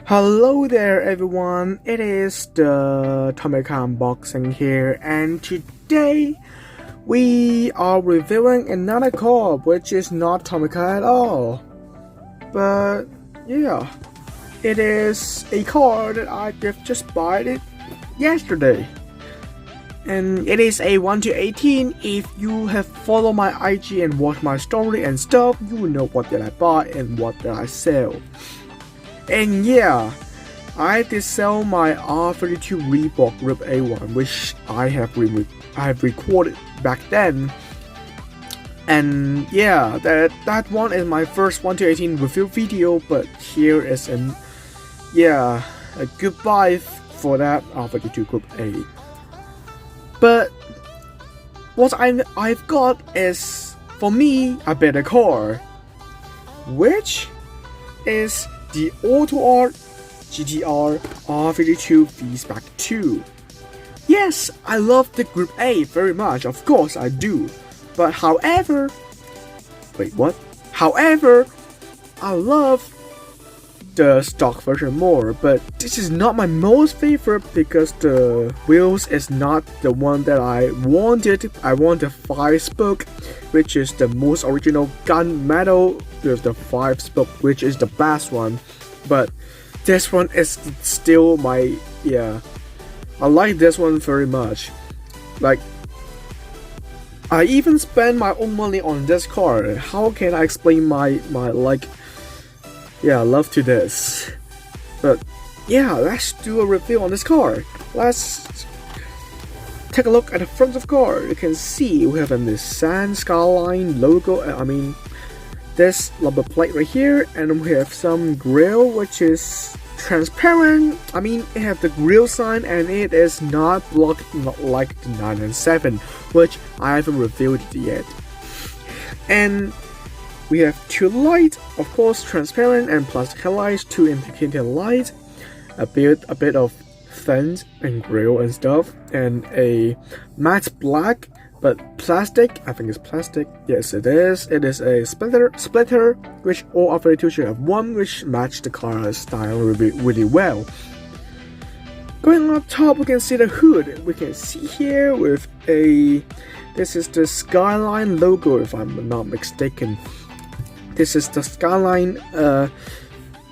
Hello there everyone, it is the Tomica Unboxing here, and today we are reviewing another car which is not Tomica at all. But yeah, it is a car that I just bought it yesterday. And it is a 1-18. If you have followed my IG and watched my story and stuff, you will know what that I bought and what that I sell. And yeah, I did sell my R32 Reebok Group A1, which I have recorded back then. And yeah, that one is my first 1-18 review video, but here is a goodbye for that R32 Group A. But what I've got is, for me, a better car, which is the Autoart GTR R32 V-spec 2. Yes, I love the Group A very much, of course I do. But however, I love the stock version more, but this is not my most favorite because the wheels is not the one that I wanted. I want the 5-spoke, which is the most original gunmetal with the 5-spoke, which is the best one. But this one is still my, I like this one very much. Like, I even spend my own money on this car. How can I explain my love to this? But yeah, let's do a review on this car. Let's take a look at the front of the car. You can see we have a Nissan Skyline logo. This number plate right here, and we have some grille which is transparent. It has the grille sign, and it is not blocked like the 997, which I haven't reviewed it yet. And we have two lights, of course, transparent and plastic headlights, two indicating lights, a bit of fence and grille and stuff, and a matte black but plastic. I think it's plastic. Yes, it is. It is a splitter, which all R32 should have one, which match the car style really well. Going on top, we can see the hood. We can see here with this is the Skyline logo, if I'm not mistaken. This is the Skyline,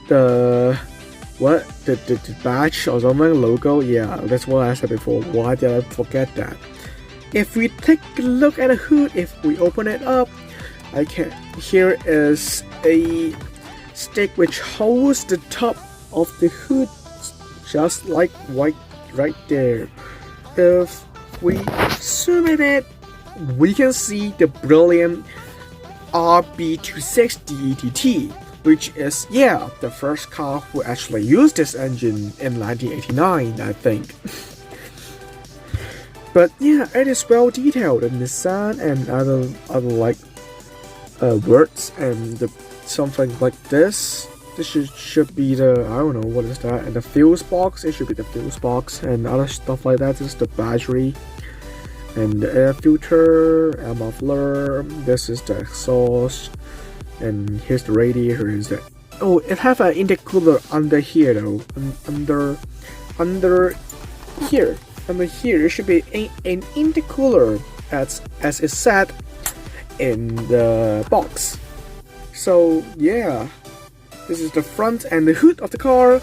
the badge or something, logo. Yeah, that's what I said before. Why did I forget that? If we take a look at the hood, if we open it up, here is a stick which holds the top of the hood, just like right there. If we zoom in it, we can see the brilliant RB260 ETT, which is, the first car who actually used this engine in 1989, I think. But yeah, it is well detailed in Nissan and other words and something like this. This should be the, I don't know what is that, and the fuse box. It should be the fuse box and other stuff like that. This is the battery and the air filter, air muffler. This is the exhaust, and here's the radiator. It have an intercooler under here though. Under here. Under here, there should be an intercooler as is said in the box. So yeah, this is the front and the hood of the car,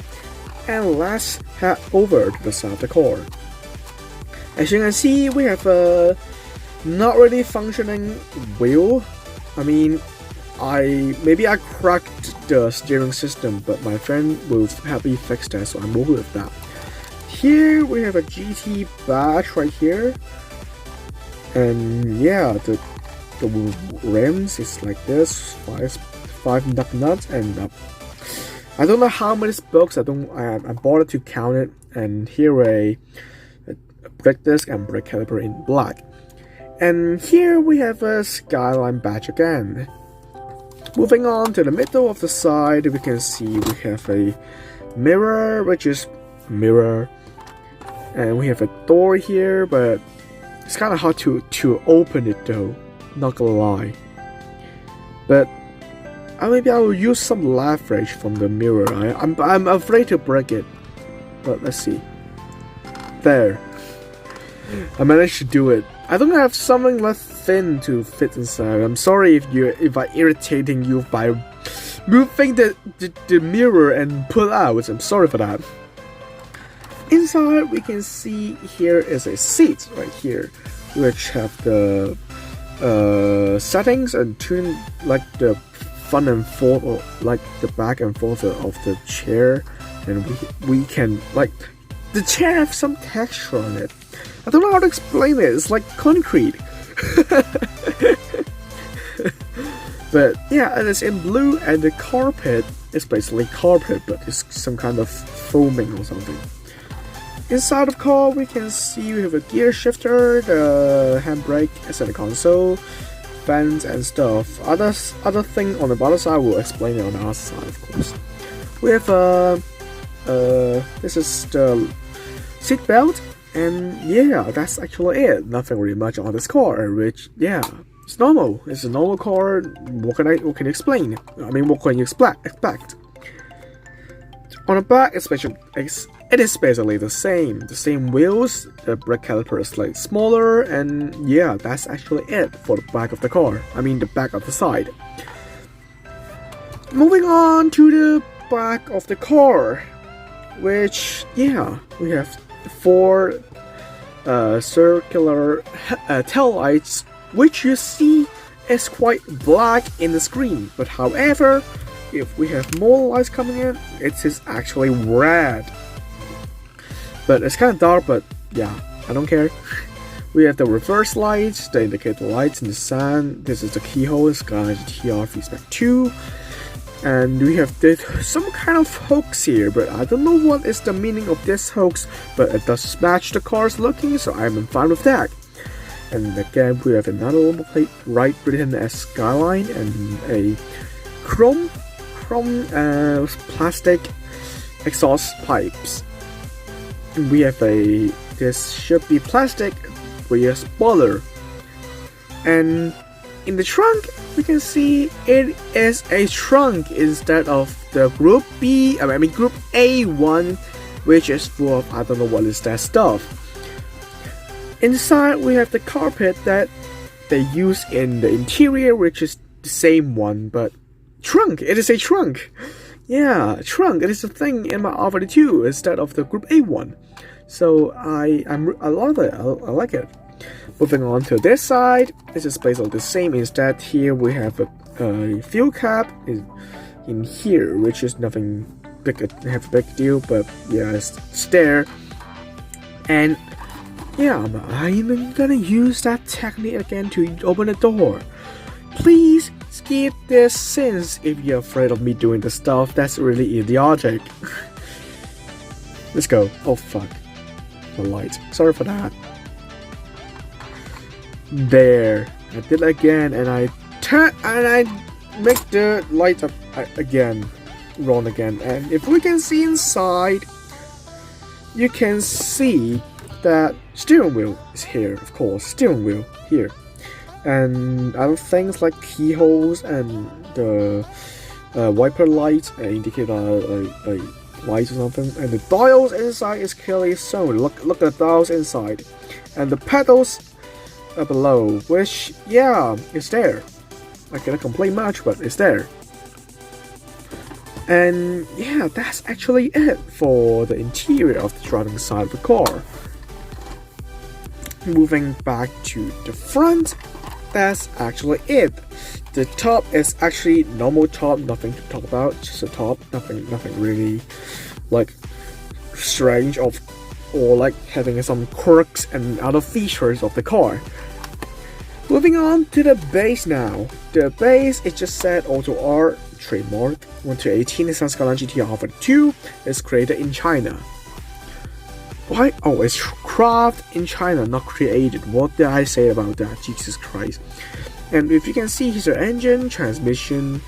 and let's head over to the side of the car. As you can see, we have a not really functioning wheel. Maybe I cracked the steering system, but my friend will help me fix that, so I'm okay with that. Here we have a GT badge right here, and yeah, the rims is like this, five nuts, and I don't know how many spokes. I bothered to count it. And here a brake disc and brake caliper in black. And here we have a Skyline badge again. Moving on to the middle of the side, we can see we have a mirror, which is mirror. And we have a door here, but it's kind of hard to open it though, not gonna lie. But Maybe I will use some leverage from the mirror. I'm afraid to break it, but let's see. There, I managed to do it. I don't have something less thin to fit inside. I'm sorry if I irritating you by moving the mirror and pull out. I'm sorry for that. Inside we can see here is a seat right here, which have the settings and tune like the front and forth, or like the back and forth of the chair, and we can like the chair have some texture on it. I don't know how to explain it. It's like concrete. But yeah, and it's in blue, and the carpet is basically carpet, but it's some kind of foaming or something. Inside of the car, we can see we have a gear shifter, the handbrake, a center console, fans and stuff. Other thing on the bottom side, we'll explain it on the other side, of course. We have this is the seat belt, and yeah, that's actually it. Nothing really much on this car, which yeah, it's normal. It's a normal car. What can you explain? I mean, what can you expect? On the back, it is basically the same wheels. The brake caliper is slightly smaller, and yeah, that's actually it for the back of the car. I mean, the back of the side. Moving on to the back of the car, which yeah, we have 4 circular tail lights, which you see is quite black in the screen, but however, if we have more lights coming in, it is actually red. But it's kind of dark, but yeah, I don't care. We have the reverse lights, the indicator lights in the sun. This is the keyhole, Skyline GTR V-spec 2. And we have some kind of hoax here, but I don't know what is the meaning of this hoax, but it does match the car's looking, so I'm fine with that. And again, we have another number plate right written as Skyline, and a chrome plastic exhaust pipes. And we have this should be plastic with a spoiler. And in the trunk, we can see it is a trunk instead of the Group Group A1, which is full of I don't know what is that stuff. Inside, we have the carpet that they use in the interior, which is the same one, but trunk. It is a trunk. Yeah, trunk. It is a thing in my R32 instead of the Group A1. So I love it. I like it. Moving on to this side, this is basically the same. Instead, here we have a fuel cap in here, which is nothing big, have a big deal, but yeah, it's there. And yeah, I'm gonna use that technique again to open the door. Please skip this since if you're afraid of me doing the stuff that's really idiotic. Let's go. Oh fuck. The light. Sorry for that. There. I did it again, and I make the light up again. Wrong again. And if we can see inside, you can see that steering wheel is here, of course. Steering wheel here. And other things like keyholes and the wiper lights indicate a light or something, and the dials inside is clearly shown. Look at the dials inside, and the pedals are below, which yeah, is there. I cannot complain much, but it's there. And yeah, that's actually it for the interior of the driving side of the car. Moving back to the front, that's actually it. The top is actually normal top, nothing to talk about, just a top, nothing really like strange or like having some quirks and other features of the car. Moving on to the base now. The base is just said Autoart trademark 1-18 Nissan Skyline GTR R32 is created in China. Why? Oh, it's crafted in China, not created. What did I say about that? Jesus Christ. And if you can see, here's the engine, transmission,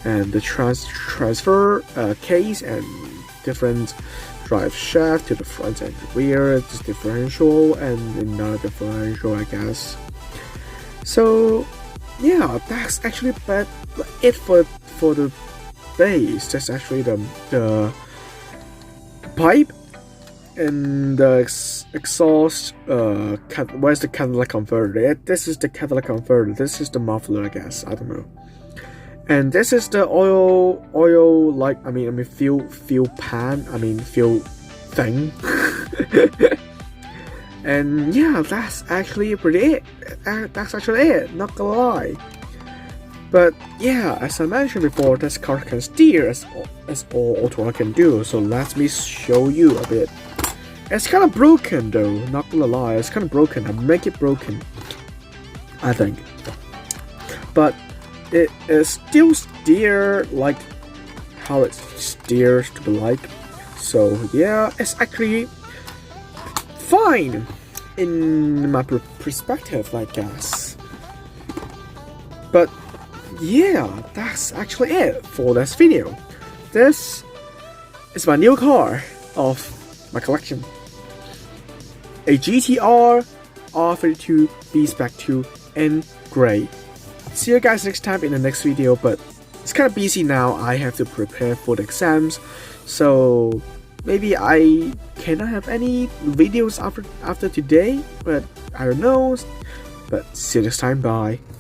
and the transfer case, and different drive shaft to the front and the rear, this differential, and another differential, I guess. So yeah, that's actually it for the base, that's actually the pipe and the exhaust. Where's the catalytic converter? This is the catalytic converter. This is the muffler, I guess. I don't know. And this is the oil like fuel pan. Fuel thing. And yeah, that's actually pretty it. That's actually it. Not gonna lie. But yeah, as I mentioned before, this car can steer as all Autoart can do. So let me show you a bit. It's kind of broken though. Not gonna lie, it's kind of broken. I make it broken, I think. But it is still steer like how it steers to be like. So yeah, it's actually fine in my perspective, I guess. But yeah, that's actually it for this video. This is my new car of my collection. A GTR R32 V-spec 2 in grey. See you guys next time in the next video, but it's kind of busy now. I have to prepare for the exams, so maybe I cannot have any videos after today, but I don't know. But see you next time, bye.